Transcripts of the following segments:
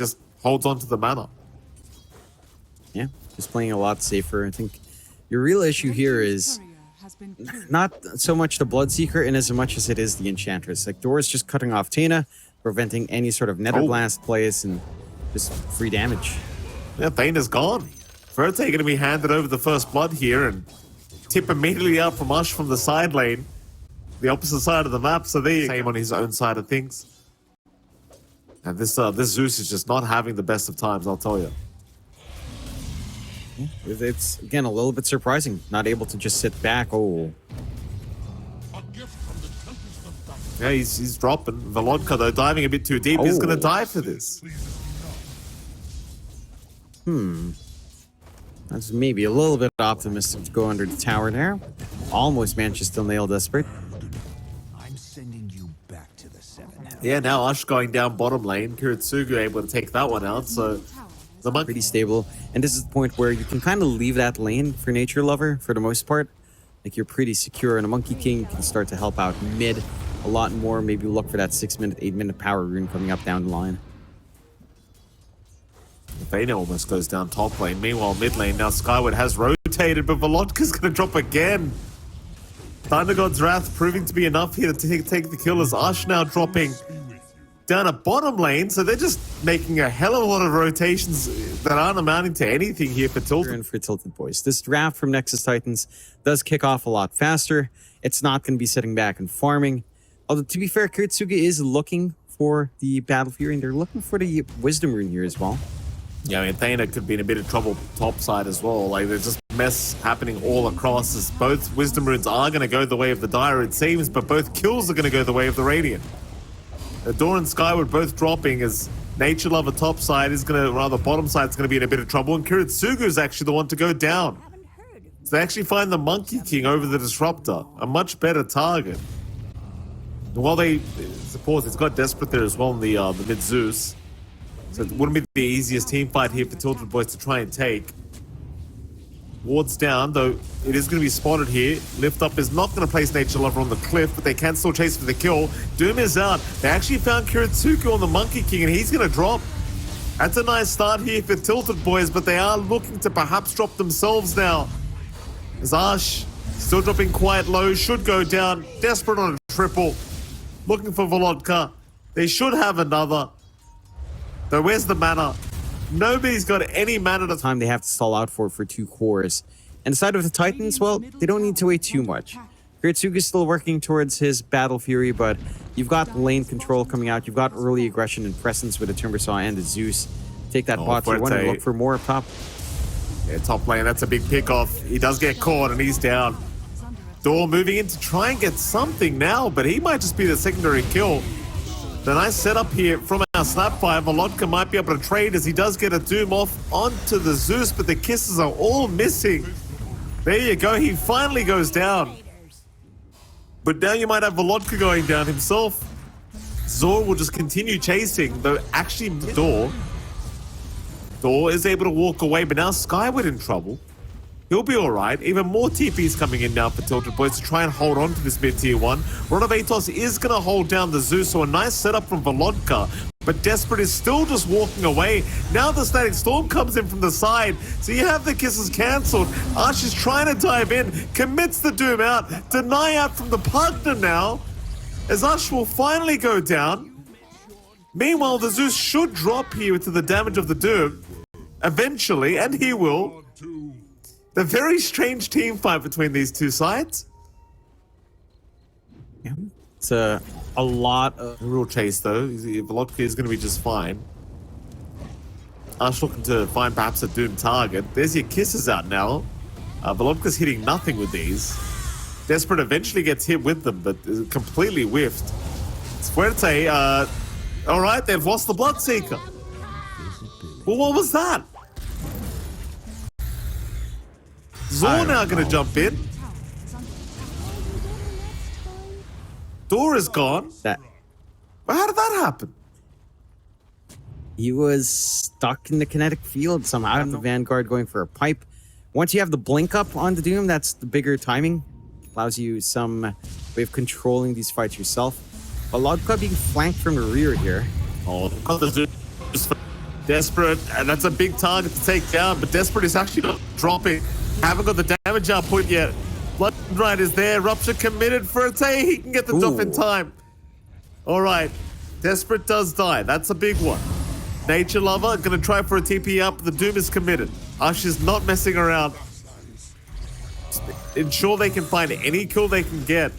just holds on to the mana. Yeah, just playing a lot safer. I think your real issue here is not so much the Bloodseeker in as much as it is the Enchantress. Like, Dora's just cutting off Tina, preventing any sort of Netherblast plays, and just free damage. Yeah, Thane is gone. Verte going to be handed over the first blood here, and tip immediately out from Ush from the side lane. The opposite side of the map, so there you go. Same on his own side of things. And this Zeus is just not having the best of times, I'll tell you. It's, again, a little bit surprising. Not able to just sit back. Oh. Yeah, he's dropping. Wildcard, though, diving a bit too deep. He's going to die for this. That's maybe a little bit optimistic to go under the tower there. Almost managed to still nail Desperate. I'm sending you back to the 7. Yeah, now Ush going down bottom lane. Kiritsugu able to take that one out, so the monkey Pretty stable. And this is the point where you can kind of leave that lane for Nature Lover for the most part. Like, you're pretty secure, and a Monkey King can start to help out mid a lot more. Maybe look for that 6-minute, 8-minute power rune coming up down the line. Vayne almost goes down top lane. Meanwhile, mid lane, now Skyward has rotated, but Volodka's going to drop again. Thunder God's Wrath proving to be enough here to take the kill, as Ush now dropping down a bottom lane, so they're just making a hell of a lot of rotations that aren't amounting to anything here for Tilted. And for TiltedBoys. This draft from Nexus Titans does kick off a lot faster. It's not going to be sitting back and farming. Although, to be fair, Kiritsugu is looking for the Battle Fury, and they're looking for the Wisdom Rune here as well. Yeah, I mean, Thana could be in a bit of trouble topside as well. Like, there's just mess happening all across, as both Wisdom Runes are going to go the way of the Dire, it seems, but both kills are going to go the way of the Radiant. Dawn and Skyward both dropping, as Nature Lover topside is going to, rather bottom side is going to be in a bit of trouble, and Kiritsugu is actually the one to go down. So they actually find the Monkey King over the Disruptor, a much better target. And while they suppose it's got Desperate there as well in the mid Zeus. So it wouldn't be the easiest team fight here for TiltedBoys to try and take. Ward's down, though it is going to be spotted here. Lift Up is not going to place Nature Lover on the cliff, but they can still chase for the kill. Doom is out. They actually found Kiritsugu on the Monkey King, and he's going to drop. That's a nice start here for TiltedBoys, but they are looking to perhaps drop themselves now. As Ash still dropping quite low, should go down. Desperate on a triple. Looking for Volodka. They should have another. Though where's the mana? Nobody's got any mana to Time they have to stall out for 2 cores. And the side of the Titans, well, they don't need to wait too much. Kiritsugu is still working towards his Battle Fury, but you've got lane control coming out. You've got early aggression and presence with the Timbersaw and the Zeus. Take that bot for one and look for more up top. Yeah, top lane, that's a big pick-off. He does get caught and he's down. Door moving in to try and get something now, but he might just be the secondary kill. The nice setup here from our Snapfire. Volodka might be able to trade as he does get a Doom off onto the Zeus, but the kisses are all missing. There you go, he finally goes down. But now you might have Volodka going down himself. Zor will just continue chasing, though actually Door is able to walk away, but now Skyward in trouble. He'll be alright. Even more TPs coming in now for TiltedBoys to try and hold on to this mid-tier 1. Ronovatos is going to hold down the Zeus, so a nice setup from Volodka. But Desperate is still just walking away. Now the Static Storm comes in from the side, so you have the kisses cancelled. Ash is trying to dive in, commits the Doom out, deny out from the partner now, as Ash will finally go down. Meanwhile, the Zeus should drop here to the damage of the Doom, eventually, and he will. The very strange team fight between these two sides. Yeah, it's a lot of... Real chase, though. Volodka is going to be just fine. Ash looking to find perhaps a Doom target. There's your kisses out now. Volodka's hitting nothing with these. Desperate eventually gets hit with them, but is completely whiffed. Fuerte, alright, they've lost the Bloodseeker. Well, what was that? Zor now going to jump in. Door is gone. But how did that happen? He was stuck in the kinetic field somehow. And the Vanguard going for a pipe. Once you have the blink up on the Doom, that's the bigger timing. Allows you some way of controlling these fights yourself. But Wildcard being flanked from the rear here. Oh, Desperate, and that's a big target to take down, but Desperate is actually not dropping. Haven't got the damage output yet. Blood Right is there. Rupture committed for a tay. He can get the drop in time. All right. Desperate does die. That's a big one. Nature Lover gonna try for a TP up. The Doom is committed. Ush is not messing around. Just ensure they can find any kill they can get.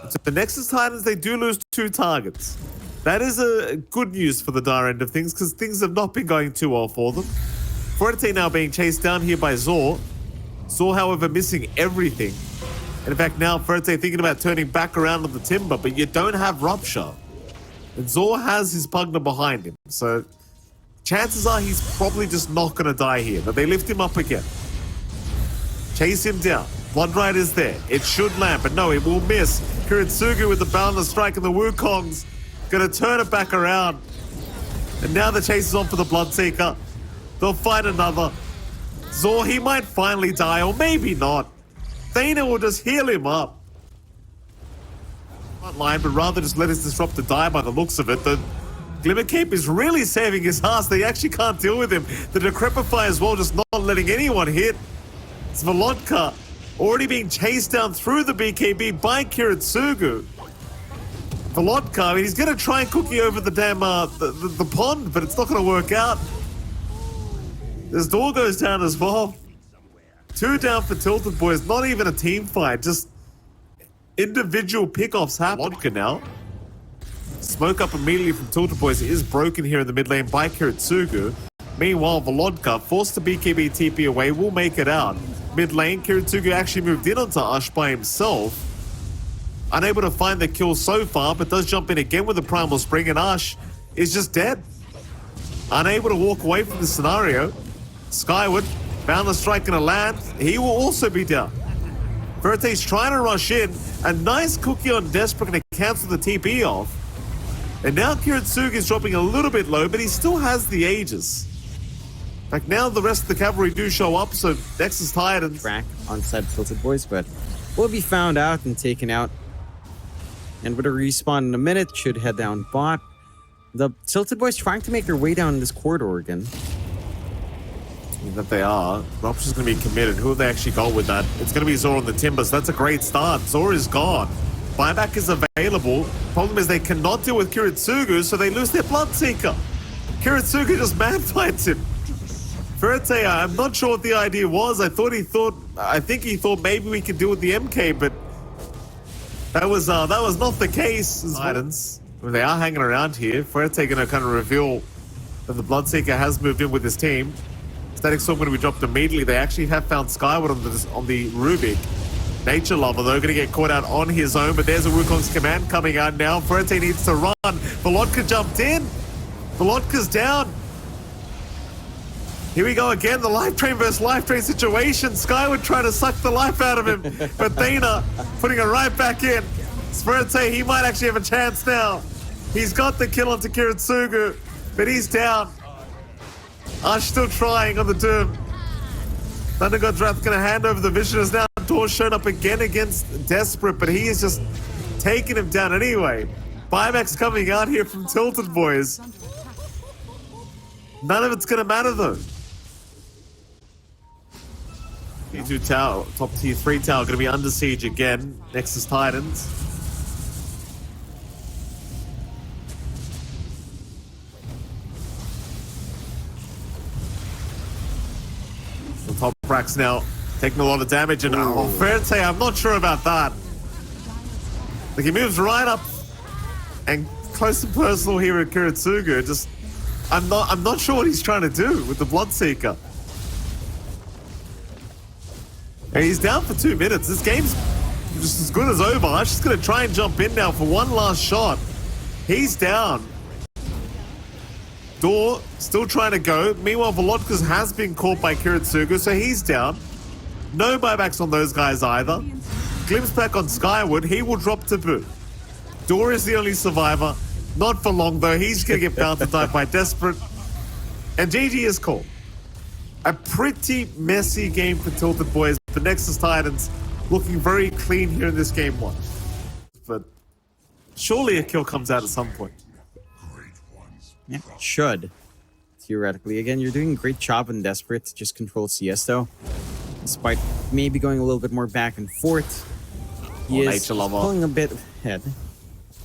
So the Nexus Titans, they do lose 2 targets. That is a good news for the dire end of things, because things have not been going too well for them. Forte now being chased down here by Zor. Zor, however, missing everything. And in fact, now Forte thinking about turning back around on the Timber, but you don't have Rupture. And Zor has his Pugner behind him, so chances are he's probably just not going to die here, but they lift him up again. Chase him down. Bloodrite is there. It should land, but no, it will miss. Kiritsugu with the Boundless Strike, and the Wukong's gonna turn it back around. And now the chase is on for the Bloodseeker. They'll find another. Zor, he might finally die, or maybe not. Thana will just heal him up. Not line, but rather just let his Disruptor die by the looks of it. The Glimmer Cape is really saving his ass. They actually can't deal with him. The Decrepify as well, just not letting anyone hit. It's Volodka already being chased down through the BKB by Kiritsugu. Volodka, I mean, he's going to try and cookie over the damn the pond, but it's not going to work out. This door goes down as well. 2 down for TiltedBoys. Not even a team fight, just individual pickoffs happen. Volodka now. Smoke up immediately from TiltedBoys is broken here in the mid lane by Kiritsugu. Meanwhile, Volodka, forced to BKB TP away, will make it out. Mid lane, Kiritsugu actually moved in onto Ush by himself. Unable to find the kill so far, but does jump in again with the Primal Spring, and Ush is just dead. Unable to walk away from the scenario. Skyward, Boundless Strike gonna land. He will also be down. Verte's trying to rush in. A nice cookie on Desperate, gonna cancel the TP off. And now Kiritsugu is dropping a little bit low, but he still has the Aegis. In fact, now the rest of the cavalry do show up, so Nexus Titans. Track on side TiltedBoys, but will be found out and taken out. And with a respawn in a minute, should head down bot. The TiltedBoys trying to make their way down this corridor again. That they are. Rupture's going to be committed. Who have they actually got with that? It's going to be Zor on the Timber, so that's a great start. Zor is gone. Buyback is available. Problem is they cannot deal with Kiritsugu, so they lose their Bloodseeker. Kiritsugu just man-fights him. Ferete, I'm not sure what the idea was. I think he thought maybe we could deal with the MK, but that was not the case. Titans, they are hanging around here. Ferete gonna kind of reveal that the Bloodseeker has moved in with his team. Static Storm gonna be dropped immediately. They actually have found Skyward on the Rubik. Nature Lover, though, gonna get caught out on his own, but there's a Wukong's command coming out now. Ferete needs to run. Volodka jumped in. Volodka's down. Here we go again, the Life Train versus Life Train situation. Skyward trying to suck the life out of him, but Thana putting it right back in. Spirite, he might actually have a chance now. He's got the kill onto Kiritsugu, but he's down. Ush still trying on the Doom. Thunder God Wrath gonna hand over the Vision as now. Tor shown up again against Desperate, but he is just taking him down anyway. Buyback's coming out here from TiltedBoys. None of it's gonna matter though. Tier 2 tower, top tier 3 tower gonna be under siege again. Nexus Titans. The top racks now taking a lot of damage, and fair to say, I'm not sure about that. Like, he moves right up and close and personal here at Kiritsugu. Just, I'm not sure what he's trying to do with the Bloodseeker. And he's down for 2 minutes. This game's just as good as over. I'm just gonna try and jump in now for one last shot. He's down. Door still trying to go. Meanwhile, Volodka's has been caught by Kiritsugu, so he's down. No buybacks on those guys either. Glimpse back on Skyward. He will drop to boot. Door is the only survivor. Not for long though. He's gonna get bound to die by Desperate. And GG is called. A pretty messy game for TiltedBoys. The Nexus Titans looking very clean here in this game 1. But surely a kill comes out at some point. Yeah, should. Theoretically. Again, you're doing a great job in Desperate to just control CS though. Despite maybe going a little bit more back and forth. He is pulling a bit ahead.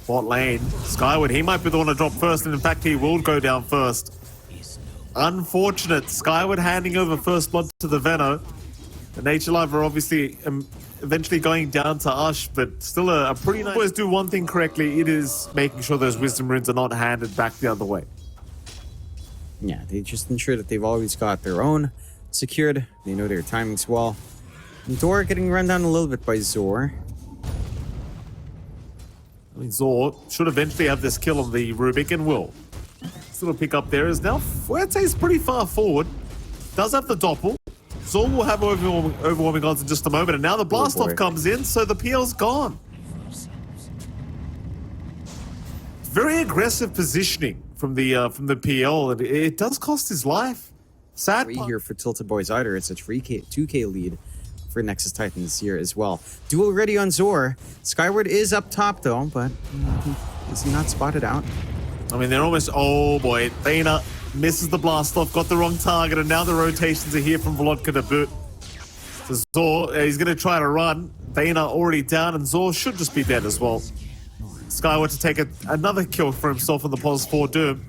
Bot lane. Skyward, he might be the one to drop first, and in fact, he will go down first. Unfortunate. Skyward handing over first blood to the Veno. The Nature Lover obviously eventually going down to Ush, but still a pretty nice. Always do one thing correctly. It is making sure those Wisdom Runes are not handed back the other way. Yeah, they just ensure that they've always got their own secured. They know their timings well. And Dora getting run down a little bit by Zor. I mean, Zor should eventually have this kill on the Rubik and will. This little pick up there is now Fuerte's pretty far forward. Does have the doppel. Zor will have overwhelming odds in just a moment, and now the blast off comes in, so the PL's gone. Very aggressive positioning from the PL, and it does cost his life. Sad Here for TiltedBoys either. It's a 2K lead for Nexus Titans here as well. Duel ready on Zor. Skyward is up top though, but is he not spotted out? I mean, they're almost, oh boy, Thana misses the blast off, got the wrong target, and now the rotations are here from Volodka to boot. So Zor, he's going to try to run. Thana already down, and Zor should just be dead as well. Skyward to take another kill for himself on the pos 4 Doom.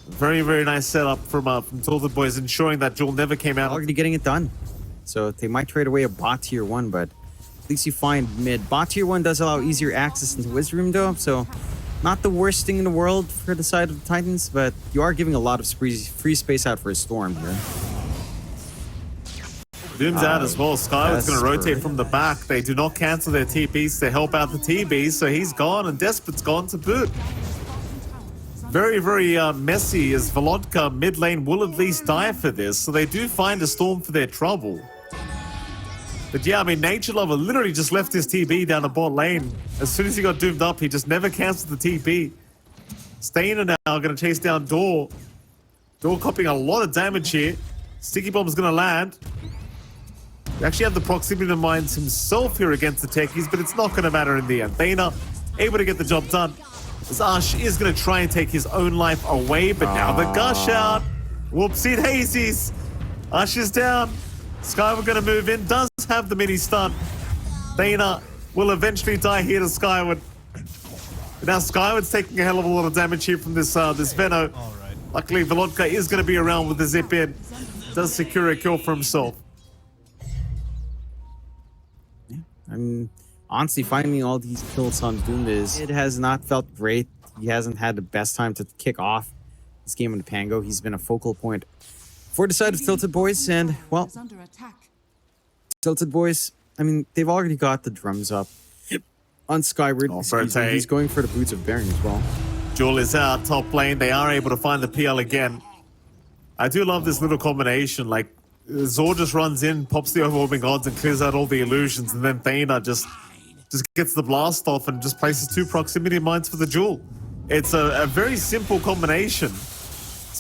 Very, very nice setup from TiltedBoys, ensuring that duel never came out. Already getting it done. So they might trade away a bot tier 1, but at least you find mid. Bot tier 1 does allow easier access into Wisdom Room though, so not the worst thing in the world for the side of the Titans, but you are giving a lot of free space out for a Storm here. Doom's out as well. Skyward's going to rotate from the back. They do not cancel their TPs to help out the TBs, so he's gone, and Despot's gone to boot. Very, very messy as Volodka mid lane will at least die for this, so they do find a Storm for their trouble. But yeah, I mean, Nature Lover literally just left his TB down the bot lane. As soon as he got doomed up, he just never canceled the TP. Stainer now going to chase down Door. Door copying a lot of damage here. Sticky Bomb's going to land. We actually have the proximity of mines himself here against the techies, but it's not going to matter in the end. Thana able to get the job done. As Ash is going to try and take his own life away, but now the gush out. Whoopsie daisies. Ash is down. Skyward going to move in. Does have the mini stun. Thana will eventually die here to Skyward. But now Skyward's taking a hell of a lot of damage here from this Veno. Luckily, Volodka is going to be around with the zip in. Does secure a kill for himself. I'm honestly finding all these kills on Doom it has not felt great. He hasn't had the best time to kick off this game on the Pango. He's been a focal point for the side of TiltedBoys, and well, TiltedBoys, I mean, they've already got the drums up on Skyward. He's going for the Boots of Baron as well. Jewel is out top lane. They are able to find the PL again. I do love this little combination. Like, Zor just runs in, pops the overwhelming odds, and clears out all the illusions, and then Thana just gets the blast off and just places 2 proximity mines for the Jewel. It's a very simple combination.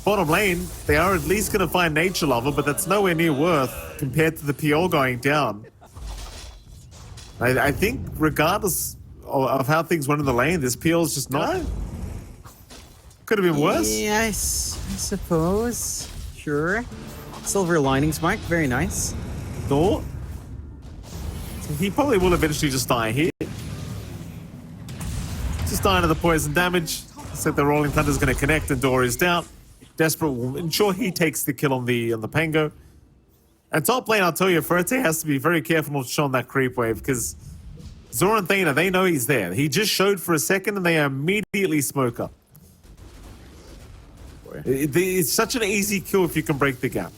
Bottom lane, they are at least going to find Nature Lover, but that's nowhere near worth compared to the PL going down. I think regardless of how things went in the lane, this PL's just not... Could have been worse. Yes, I suppose. Sure. Silver linings, Mike. Very nice. Thought. He probably will eventually just die here. Just dying to the poison damage. Said the Rolling Thunder is going to connect and Door is down. Desperate will ensure he takes the kill on the Pango. And top lane, I'll tell you, Fuerte has to be very careful not to show on that creep wave because Zor and Thana, they know he's there. He just showed for a second and they immediately smoke up. It's such an easy kill if you can break the gap.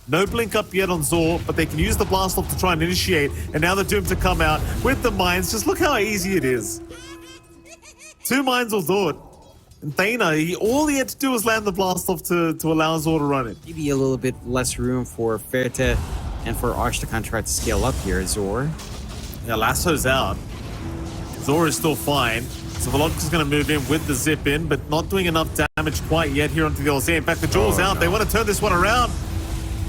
No blink up yet on Zor, but they can use the blast off to try and initiate. And now they're doomed to come out with the mines. Just look how easy it is. 2 mines will do it. And Thana, all he had to do was land the blast off to allow Zor to run it. Maybe a little bit less room for Fuerte and for Ash to try to scale up here. Zor. Yeah, Lasso's out. Zor is still fine. So Volodka's going to move in with the zip in, but not doing enough damage quite yet here onto the LZ. In fact, the Jewel's out. No. They want to turn this one around.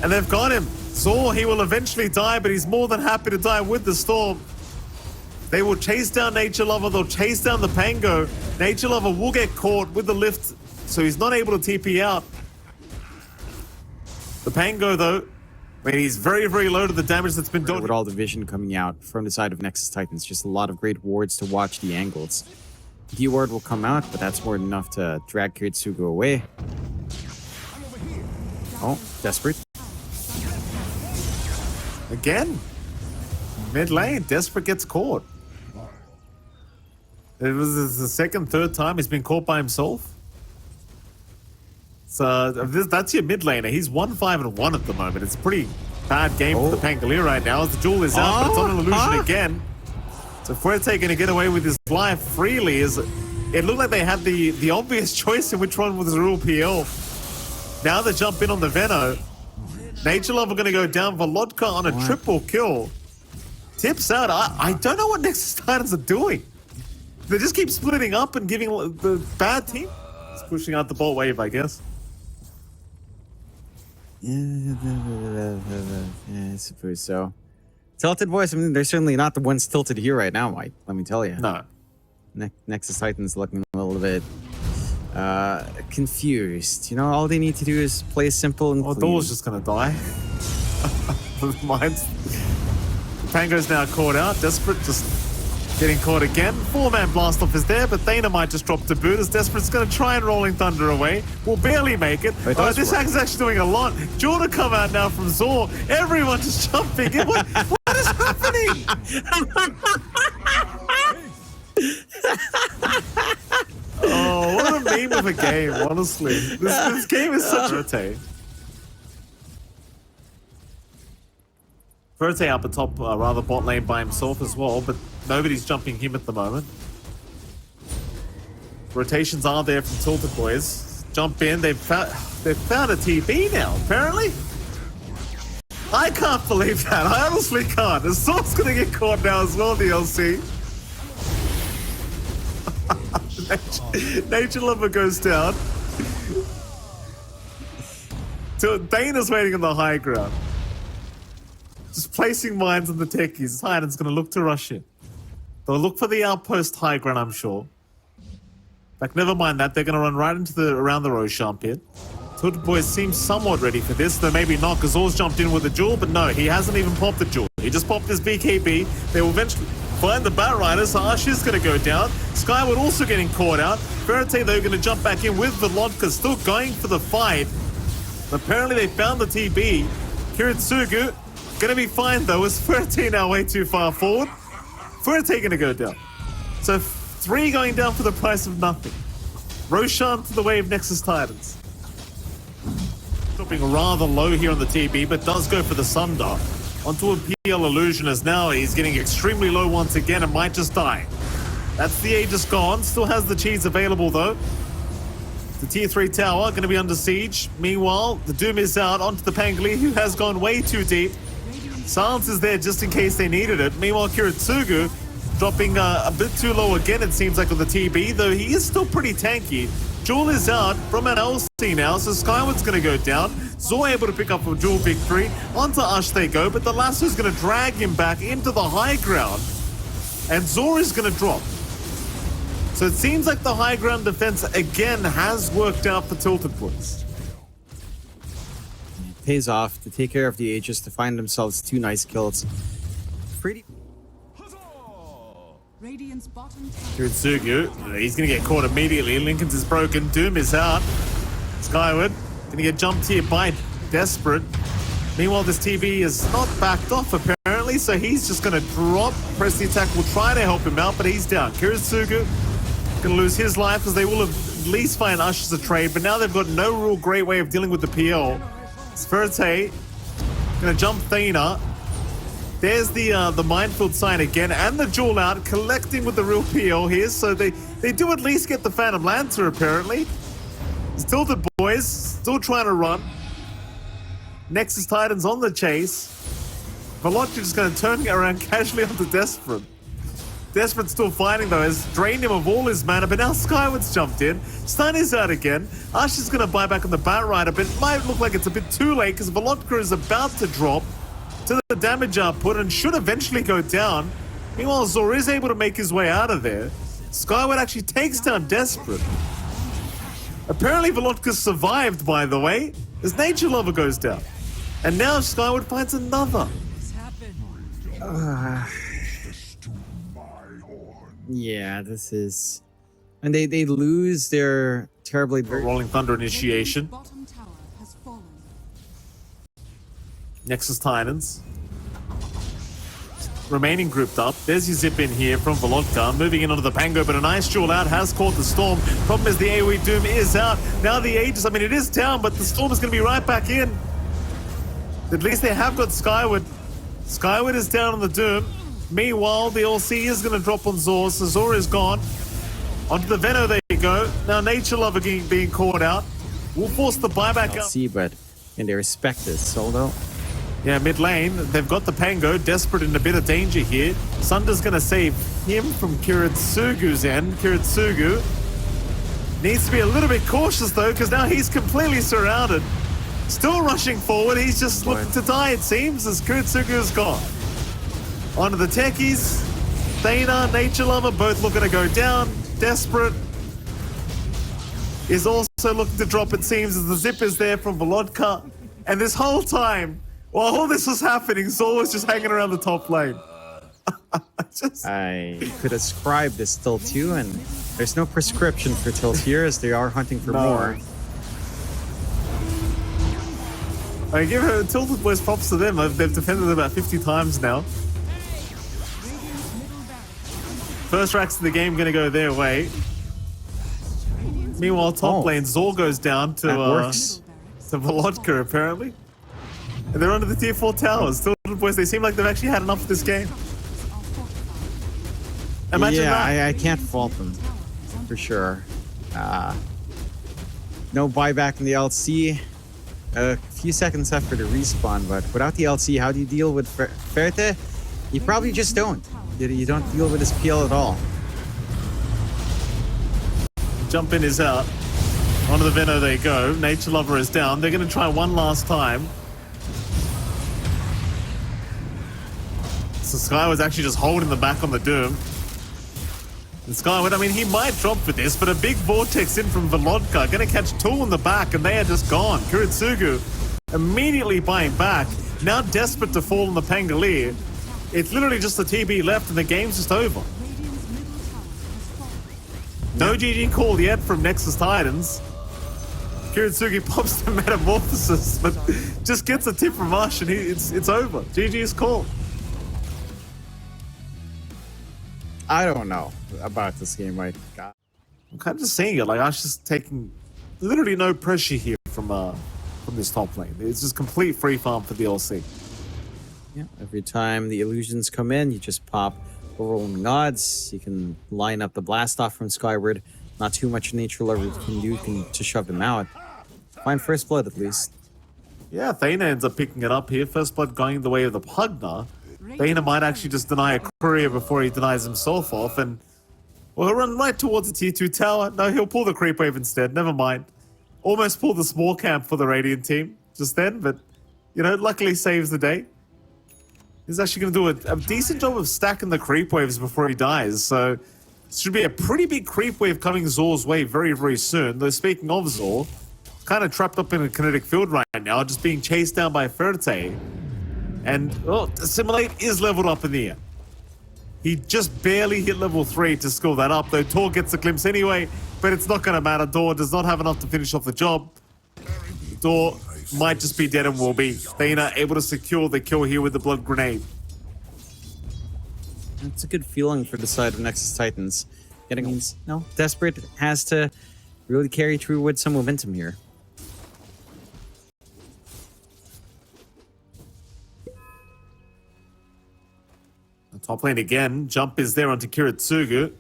And they've got him. Zor, he will eventually die, but he's more than happy to die with the Storm. They will chase down Nature Lover. They'll chase down the Pango. Nature Lover will get caught with the lift, so he's not able to TP out. The Pango, though, I mean, he's very, very low to the damage that's been done. With all the vision coming out from the side of Nexus Titans, just a lot of great wards to watch the angles. D-ward will come out, but that's more than enough to drag Kiritsugu away. Oh, desperate. Again, mid lane, Desperate gets caught. It was the second, third time he's been caught by himself. So that's your mid laner. He's 1-5-1 at the moment. It's a pretty bad game for the Pangolier right now as the duel is out, but it's on an illusion again. So Fuerte going to get away with his life freely. It looked like they had the obvious choice in which one was the real PL. Now they jump in on the Veno. Nature Lover going to go down. Wildcard on a triple kill. Tips out. I don't know what Nexus Titans are doing. They just keep splitting up and giving the bad team. It's pushing out the bot wave, I guess. Yeah, I suppose so. TiltedBoys, I mean, they're certainly not the ones tilted here right now, Mike. Let me tell you. No. Nexus Titans looking a little bit confused. You know, all they need to do is play simple and clean. Door's just gonna die. Mine's. Pango's now caught out. Desperate just getting caught again. 4-man blast off is there, but Thana might just drop to boot as Desperate's gonna try and Rolling Thunder away. Will barely make it. This hack's actually doing a lot. Jordan come out now from Zor. Everyone just jumping in. What is happening? Oh, what a meme of a game, honestly. This game is such a rotate. Verte up at top, rather bot lane by himself as well, but nobody's jumping him at the moment. Rotations are there from TiltedBoys. Jump in, they've found a TP now, apparently. I can't believe that, I honestly can't. The Sword's gonna get caught now as well, DLC. Nature Lover goes down. Dana's waiting on the high ground. Just placing mines on the techies. Titan's going to look to rush in. They'll look for the outpost high ground, I'm sure. In fact, never mind that. They're going to run right into around the Roshan pit. TiltedBoys seem somewhat ready for this, though maybe not, because Zor's jumped in with a jewel, but no, he hasn't even popped the jewel. He just popped his BKB. They will eventually find the Batrider, so Ash is going to go down. Skyward also getting caught out. Verite, though, going to jump back in with Wildcard, still going for the fight. Apparently, they found the TB. Kiritsugu going to be fine, though, as Verite now way too far forward. Verite going to go down. So 3 going down for the price of nothing. Roshan to the way of Nexus Titans. Dropping rather low here on the TB, but does go for the Sunder. Onto a PL illusion as now he's getting extremely low once again and might just die. That's the Aegis gone. Still has the cheese available though. The tier 3 tower going to be under siege. Meanwhile, the Doom is out onto the Pangli, who has gone way too deep. Silence is there just in case they needed it. Meanwhile, Kiritsugu dropping a bit too low again, it seems like, with the TB, though he is still pretty tanky. Jewel is out from an LC now, so Skyward's going to go down. Zor able to pick up a Jewel victory. Onto Ush they go, but the Lasso's going to drag him back into the high ground. And Zor is going to drop. So it seems like the high ground defense again has worked out for TiltedBoys. It pays off to take care of the Aegis, to find themselves 2 nice kills. Pretty... Kiritsugu, he's going to get caught immediately. Lincoln's is broken. Doom is out. Skyward going to get jumped here by Desperate. Meanwhile, this TV is not backed off apparently, so he's just going to drop. Press the attack will try to help him out, but he's down. Kiritsugu going to lose his life as they will at least find Ush as a trade, but now they've got no real great way of dealing with the PL. Sverte going to jump Thana. There's the minefield sign again, and the jewel out, collecting with the real PL here, so they do at least get the Phantom Lancer, apparently. TiltedBoys still trying to run. Nexus Titans on the chase. Veloci just going to turn around casually onto Desperate. Desperate's still fighting, though, has drained him of all his mana, but now Skyward's jumped in. Stun is out again. Ash is going to buy back on the Batrider, but it might look like it's a bit too late, because Veloci is about to drop to the damage output and should eventually go down. Meanwhile, Zor is able to make his way out of there. Skyward actually takes down Desperate. Apparently, Volodka survived, by the way, as Nature Lover goes down. And now Skyward finds another. Yeah, this is... And they lose their terribly... Rolling Thunder initiation. Nexus Titans. Remaining grouped up. There's your zip in here from Volodka. Moving in onto the Pango, but a nice duel out has caught the Storm. Problem is the AoE Doom is out. Now the Aegis, I mean, it is down, but the Storm is going to be right back in. At least they have got Skyward. Skyward is down on the Doom. Meanwhile, the LC is going to drop on Zor, so Zor is gone. Onto the Veno they go. Now Nature Lover being caught out. Will force the buyback out. See, but and they respect this solo. Yeah, mid lane, they've got the Pango, Desperate in a bit of danger here. Sunder's gonna save him from Kiritsugu's end. Kiritsugu needs to be a little bit cautious though, because now he's completely surrounded. Still rushing forward, he's just looking to die it seems, as Kiritsugu's gone. Onto the techies, Thana, Nature Lover, both looking to go down. Desperate is also looking to drop it seems, as the zip is there from Volodka. And this whole time, while all this was happening, Zor was just hanging around the top lane. I could ascribe this Tilt too, and there's no prescription for Tilt here, as they are hunting for more. I give TiltedBoys props to them. They've defended about 50 times now. First racks of the game going to go their way. Meanwhile, top lane, Zor goes down to Volodka apparently. And they're under the tier 4 towers. TiltedBoys, they seem like they've actually had enough of this game. Imagine that. I can't fault them, for sure. No buyback in the LC. A few seconds after the respawn, but without the LC, how do you deal with Ferte? You probably just don't. You don't deal with his PL at all. Jump in is out. Onto the Veno they go. Nature Lover is down. They're going to try one last time. So Sky was actually just holding the back on the Doom. And Skyward, I mean, he might drop for this, but a big vortex in from Volodka. Going to catch Tool in the back, and they are just gone. Kiritsugu immediately buying back. Now desperate to fall on the Pangolier. It's literally just the TB left, and the game's just over. No GG call yet from Nexus Titans. Kiritsugu pops the Metamorphosis, but just gets a tip from Ash, and it's over. GG is called. I don't know about this game right now. I'm kind of just saying it, like Ash is taking literally no pressure here from this top lane. It's just complete free farm for the LC. Yeah, every time the illusions come in, you just pop Overwhelming Odds. You can line up the blast off from Skyward. Not too much Nature Lover can do to shove him out. Find first blood at least. Yeah, Thana ends up picking it up here. First blood going the way of the Pugna. Thana might actually just deny a courier before he denies himself off, and well, he'll run right towards the tier 2 tower. No, he'll pull the creep wave instead. Never mind. Almost pulled the small camp for the Radiant team just then, but you know, luckily saves the day. He's actually going to do a decent job of stacking the creep waves before he dies, so it should be a pretty big creep wave coming Zor's way very, very soon. Though speaking of Zor, kind of trapped up in a kinetic field right now, just being chased down by Ferte. And, oh, Assimilate is leveled up in the air. He just barely hit level 3 to skill that up, though Tor gets a glimpse anyway, but it's not going to matter. Dor does not have enough to finish off the job. Dor might just be dead and will be. Thana able to secure the kill here with the Blood Grenade. It's a good feeling for the side of Nexus Titans. Getting Desperate has to really carry through with some momentum here. Top lane again. Jump is there onto Kiritsugu.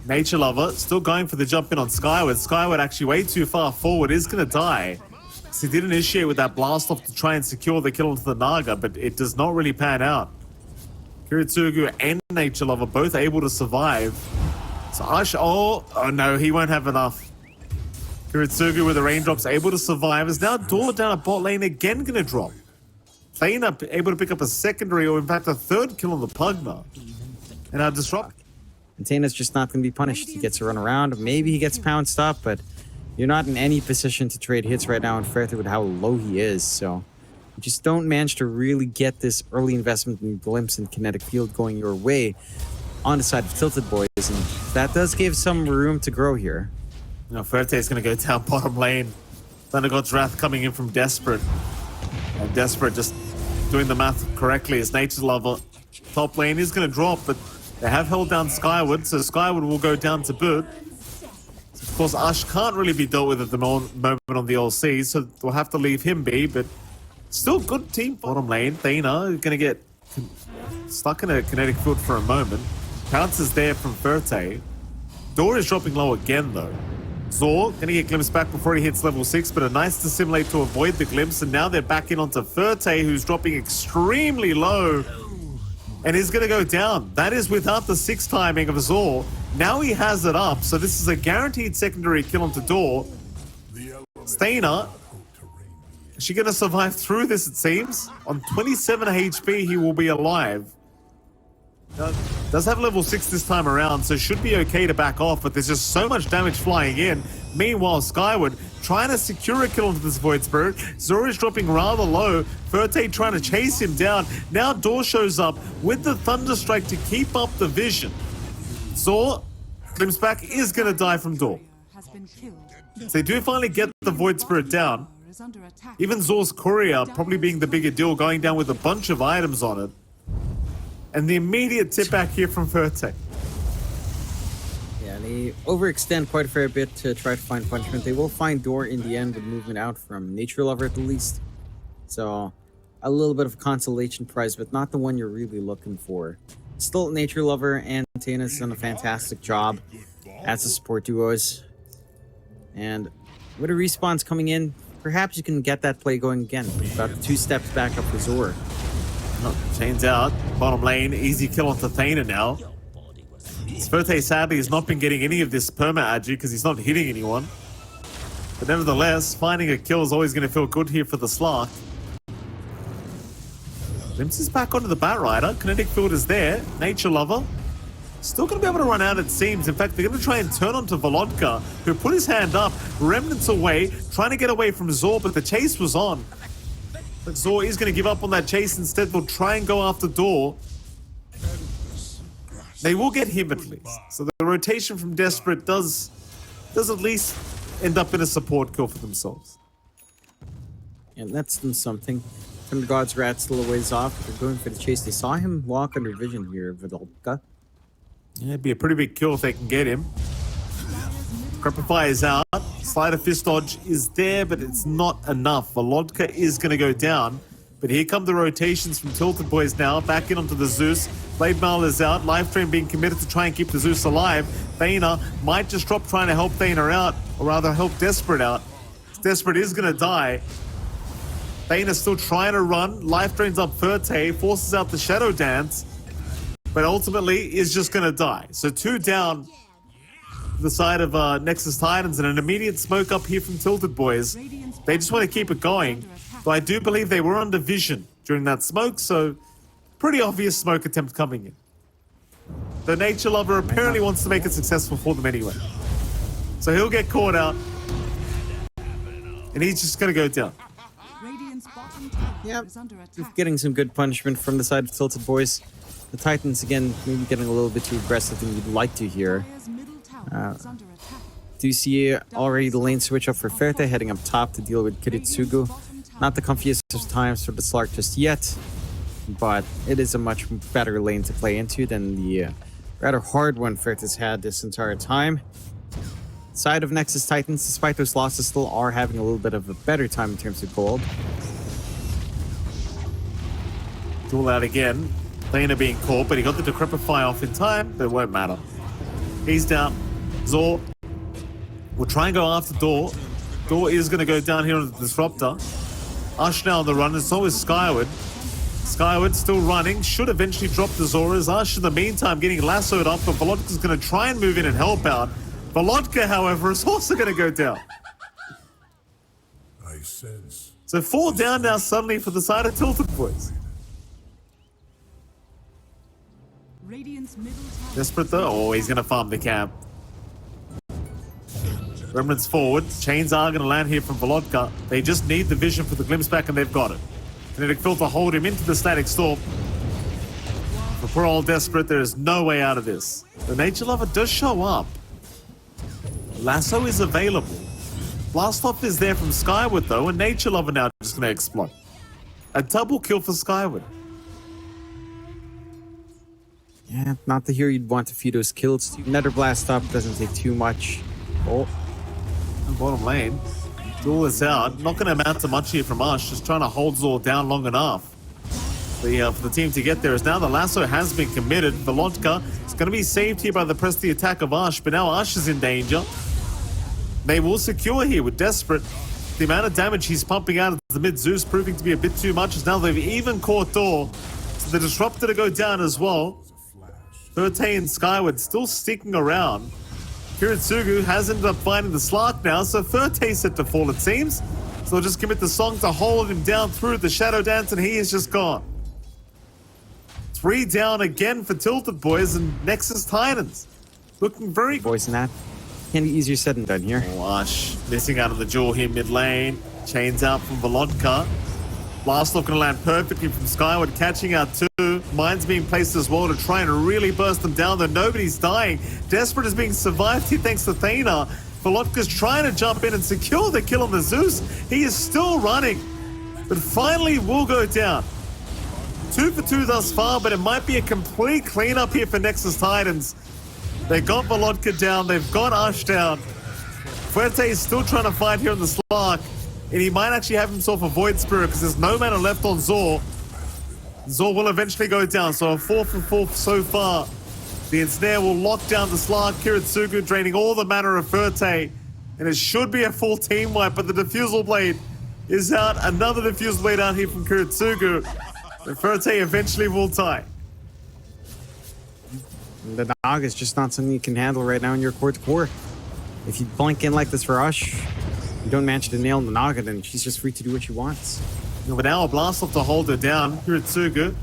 Nature Lover still going for the jump in on Skyward. Skyward actually way too far forward. Is going to die. So he did initiate with that blast off to try and secure the kill onto the Naga, but it does not really pan out. Kiritsugu and Nature Lover both able to survive. So Ash, oh no, he won't have enough. Kiritsugu with the raindrops able to survive. Is now Dor down a bot lane again going to drop. Thana able to pick up a secondary or in fact a third kill on the Pugna. And now Disrupt. And Tana's just not going to be punished. He gets to run around. Maybe he gets pounced up, but you're not in any position to trade hits right now in Fertha with how low he is. So you just don't manage to really get this early investment in Glimpse and Kinetic Field going your way on the side of TiltedBoys. And that does give some room to grow here. Now Fertha is going to go down bottom lane. Thunder God's Wrath coming in from Desperate. And Desperate just doing the math correctly as Nature's Lover. Top lane is going to drop, but they have held down Skyward, so Skyward will go down to boot. Of course, Ash can't really be dealt with at the moment on the LC, so we'll have to leave him be, but still good team. Bottom lane, Thana going to get stuck in a kinetic field for a moment. Pounce is there from Fertay. Door is dropping low again, though. Zor going to get Glimpse back before he hits level 6, but a nice dissimulate to avoid the Glimpse, and now they're back in onto Fertay, who's dropping extremely low. And he's going to go down. That is without the 6 timing of Zor. Now he has it up, so this is a guaranteed secondary kill onto Door. Thana, is she going to survive through this, it seems? On 27 HP, he will be alive. Does have level 6 this time around, so should be okay to back off, but there's just so much damage flying in. Meanwhile, Skyward trying to secure a kill onto this Void Spirit. Zor is dropping rather low. Fertay trying to chase him down. Now Door shows up with the Thunderstrike to keep up the vision. Zor, Glimpse back, is going to die from Door. So they do finally get the Void Spirit down. Even Zor's Courier probably being the bigger deal, going down with a bunch of items on it. And the immediate tip back here from Fertay. Yeah, they overextend quite a fair bit to try to find punishment. They will find Door in the end with movement out from Nature Lover at the least. So a little bit of a consolation prize, but not the one you're really looking for. Still, Nature Lover and Tana's done a fantastic job as the support duos. And with a respawns coming in, perhaps you can get that play going again. About 2 steps back up for Zor. Chains out, bottom lane, easy kill onto Thana now. Fertay sadly has not been getting any of this perma-agi because he's not hitting anyone. But nevertheless, finding a kill is always going to feel good here for the Slark. Glimpse is back onto the Batrider. Kinetic Field is there. Nature Lover. Still going to be able to run out, it seems. In fact, they're going to try and turn onto Volodka, who put his hand up. Remnants away, trying to get away from Zor, but the chase was on. But Zor is going to give up on that chase. Instead, they'll try and go after Door. They will get him at least. So the rotation from Desperate does at least end up in a support kill for themselves. And that's them something. From the God's Rat still a ways off. They're going for the chase. They saw him walk under vision here, Vidalka. Yeah, it'd be a pretty big kill if they can get him. Crepify is out. Sleight of Fist dodge is there, but it's not enough. Volodka is going to go down. But here come the rotations from TiltedBoys now. Back in onto the Zeus. Blade Mail is out. Lifetrain being committed to try and keep the Zeus alive. Thana might just drop trying to help Thana out. Or rather, help Desperate out. Desperate is going to die. Thana's still trying to run. Lifetrain's up Fertay. Forces out the Shadow Dance. But ultimately is just going to die. So 2 down the side of Nexus Titans, and an immediate smoke up here from TiltedBoys. They just want to keep it going. Though I do believe they were under vision during that smoke, so pretty obvious smoke attempt coming in. The Nature Lover apparently wants to make it successful for them anyway. So he'll get caught out. And he's just going to go down. Yep, getting some good punishment from the side of TiltedBoys. The Titans, again, maybe getting a little bit too aggressive than you'd like to here. Do you see already the lane switch up for Fertay heading up top to deal with Kiritsugu? Not the comfiest of times for the Slark just yet, but it is a much better lane to play into than the rather hard one Fertay's had this entire time. Side of Nexus Titans, despite those losses, still are having a little bit of a better time in terms of gold. Duel out again. Thana being caught, but he got the Decrepify off in time, but it won't matter. He's down. Zor will try and go after Door. Door is going to go down here on the Disruptor. Ush now on the run, and so is Skyward. Skyward still running, should eventually drop the Zoras. Ush in the meantime getting lassoed up, but Volodka's going to try and move in and help out. Volodka, however, is also going to go down. I sense. So 4 down now suddenly for the side of TiltedBoys. Desperate though. Oh, he's going to farm the camp. Remnants forward. Chains are going to land here from Volodka. They just need the vision for the glimpse back, and they've got it. Kinetic Filter hold him into the Static Storm. For poor old Desperate, there is no way out of this. The Nature Lover does show up. Lasso is available. Blastoff is there from Skyward though, and Nature Lover now just going to explode. A double kill for Skyward. Yeah, not the hero you'd want to feed those kills to. Nether Blast up doesn't take too much. Oh. Bottom lane. Duel is out. Not going to amount to much here from us. Just trying to hold Zor down long enough. For the team to get there is now the lasso has been committed. Volodka is going to be saved here by the press the attack of Ash, but now Ash is in danger. They will secure here with Desperate. The amount of damage he's pumping out of the mid Zeus proving to be a bit too much, as now they've even caught Thor. So the Disruptor to go down as well. Furte and Skyward still sticking around. Kiritsugu has ended up finding the Slark now, so Furte's set to fall, it seems. So they'll just commit the song to hold him down through the Shadow Dance, and he is just gone. 3 down again for TiltedBoys and Nexus Titans. Looking very good. Boys in that. Can be easier said than done here. Wash missing out of the jewel here mid lane. Chains out from Volodka. Blastoff going to land perfectly from Skyward, catching out 2. Mines being placed as well to try and really burst them down, though nobody's dying. Desperate is being survived here thanks to Thana. Volodka's trying to jump in and secure the kill on the Zeus. He is still running, but finally will go down. 2 for 2 thus far, but it might be a complete cleanup here for Nexus Titans. They got Volodka down, they've got Ash down. Fuerte is still trying to fight here on the Slark, and he might actually have himself a Void Spirit because there's no mana left on Zor. Zor will eventually go down, so a 4 for 4 so far. The Ensnare will lock down the Slark. Kiritsugu draining all the mana of Fuerte, and it should be a full team wipe, but the Diffusal Blade is out. Another Diffusal Blade out here from Kiritsugu. And Fuerte eventually will tie. The Nog is just not something you can handle right now in your core to core. If you blank in like this for Ush, you don't manage to nail the Naga, then she's just free to do what she wants. But now a Blastoff to hold her down. Kiritsugu.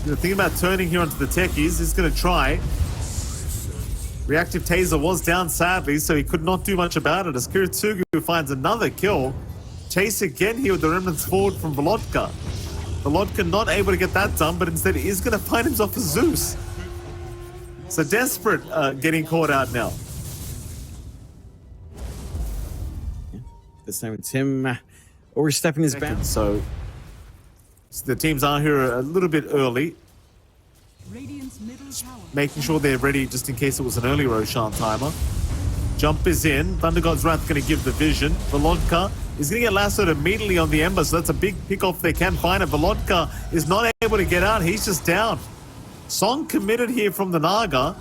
The thing about turning here onto the techies is going to try. Reactive Taser was down sadly, so he could not do much about it as Kiritsugu finds another kill. Chase again here with the remnants forward from Volodka. Volodka not able to get that done, but instead he is going to find himself a Zeus. So Desperate getting caught out now. This time it's him overstepping his bounds. So the teams are here a little bit early. Making sure they're ready just in case it was an early Roshan timer. Jump is in. Thunder God's Wrath going to give the vision. Volodka is going to get lassoed immediately on the Ember, so that's a big pick-off they can find it. Volodka is not able to get out. He's just down. Song committed here from the Naga.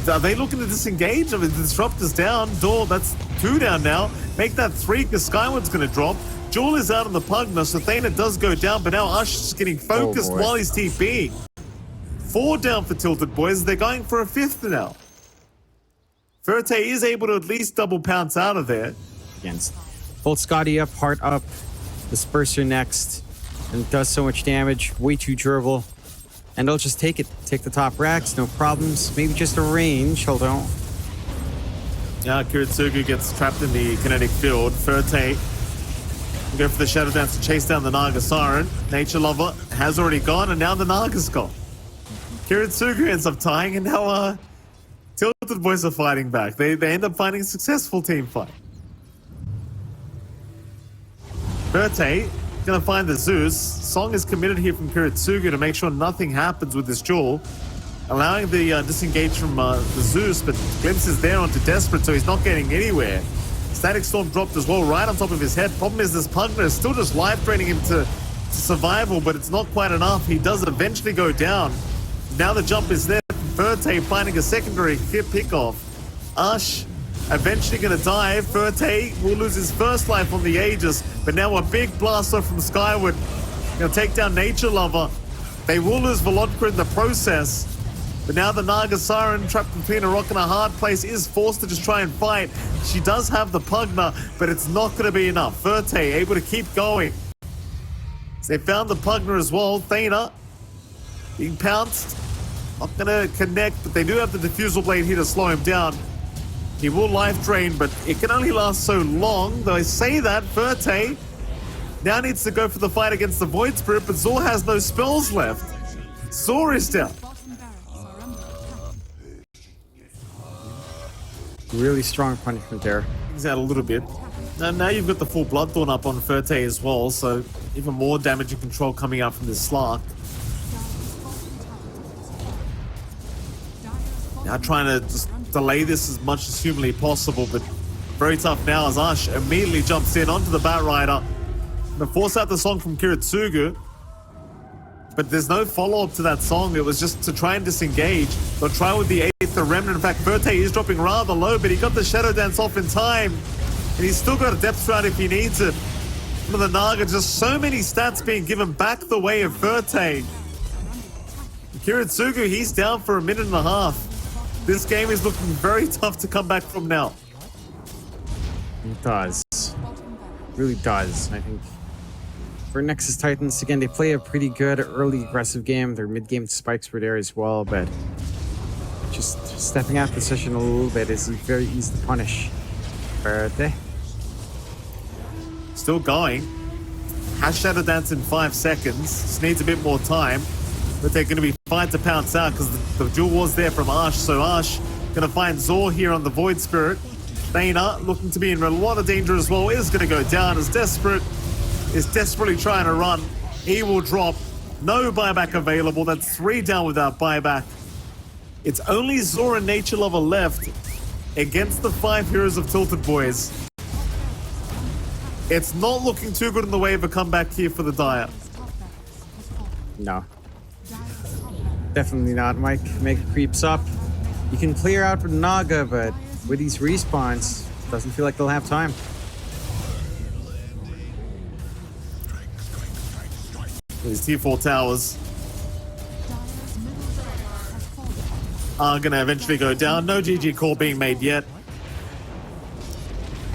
Are they looking to disengage? I mean, the Disruptor's down. Door, that's 2 down now. Make that 3 because Skyward's going to drop. Jewel is out on the Pugna, so Thana does go down, but now Ush is getting focused while he's TPing. 4 down for TiltedBoys. They're going for a 5th now. Furte is able to at least double pounce out of there. Against Bolt Scotty up, Heart up, Disperser next, and does so much damage. Way too durable. And they'll just take it. Take the top racks, no problems. Maybe just a range, hold on. Yeah, Kiritsugu gets trapped in the kinetic field. Furte will go for the Shadow Dance to chase down the Naga Siren. Nature Lover has already gone, and now the Naga's gone. Kiritsugu ends up tying, and now TiltedBoys are fighting back. They end up finding a successful team fight. Furte gonna find the Zeus. Song is committed here from Kiritsugu to make sure nothing happens with this jewel, allowing the disengage from the Zeus, but Glimpse is there onto Desperate, so he's not getting anywhere. Static Storm dropped as well, right on top of his head. Problem is this Pugna is still just life draining him to survival, but it's not quite enough. He does eventually go down. Now the jump is there. Furte finding a secondary pick-off. Ush eventually going to die. Furte will lose his first life on the Aegis, but now a big blaster from Skyward. Going to take down Nature Lover. They will lose Volodka in the process. But now the Naga Siren, trapped between a rock and a hard place, is forced to just try and fight. She does have the Pugna, but it's not going to be enough. Verte able to keep going. So they found the Pugna as well. Thana being pounced. Not going to connect, but they do have the Diffusal Blade here to slow him down. He will life drain, but it can only last so long. Though I say that, Verte now needs to go for the fight against the Void Spirit, but Zor has no spells left. Zor is down. Really strong punishment there. Things out a little bit. Now you've got the full Bloodthorn up on Verte as well, so even more damage and control coming out from this Slark. Now trying to just delay this as much as humanly possible, but very tough now as Ash immediately jumps in onto the Bat Rider. Gonna force out the song from Kiritsugu, but there's no follow-up to that song. It was just to try and disengage. They'll try with the Aether Remnant. In fact, Verte is dropping rather low, but he got the Shadow Dance off in time, and he's still got a Depth Shroud if he needs it. From the Naga, just so many stats being given back the way of Verte. Kiritsugu, he's down for a minute and a half. This game is looking very tough to come back from now. It does. Really does, I think. For Nexus Titans, again, they play a pretty good early aggressive game. Their mid-game spikes were there as well, but just stepping out the session a little bit is very easy to punish. Verte. Still going. Has Shadow Dance in 5 seconds. Just needs a bit more time. But they're going to be fine to pounce out because the dual war's there from Ash. So Ash going to find Zor here on the Void Spirit. Thana, looking to be in a lot of danger as well, is going to go down as Desperate is desperately trying to run. He will drop. No buyback available. That's 3 down without buyback. It's only Zor and Nature Lover left against the 5 heroes of TiltedBoys. It's not looking too good in the way of a comeback here for the Dire. No. Definitely not, Mike. Mega creeps up. You can clear out with Naga, but with these respawns, doesn't feel like they'll have time. These T4 towers are going to eventually go down. No GG call being made yet.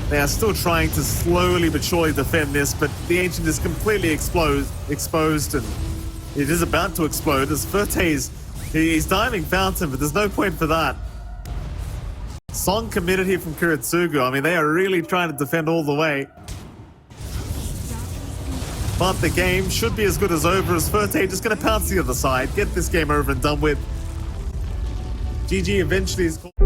They are still trying to slowly but surely defend this, but the Ancient is completely exposed, and it is about to explode as Verte's he's diving Fountain, but there's no point for that. Song committed here from Kiritsugu. I mean, they are really trying to defend all the way. But the game should be as good as over as Verte just going to pounce the other side, get this game over and done with. GG eventually is called.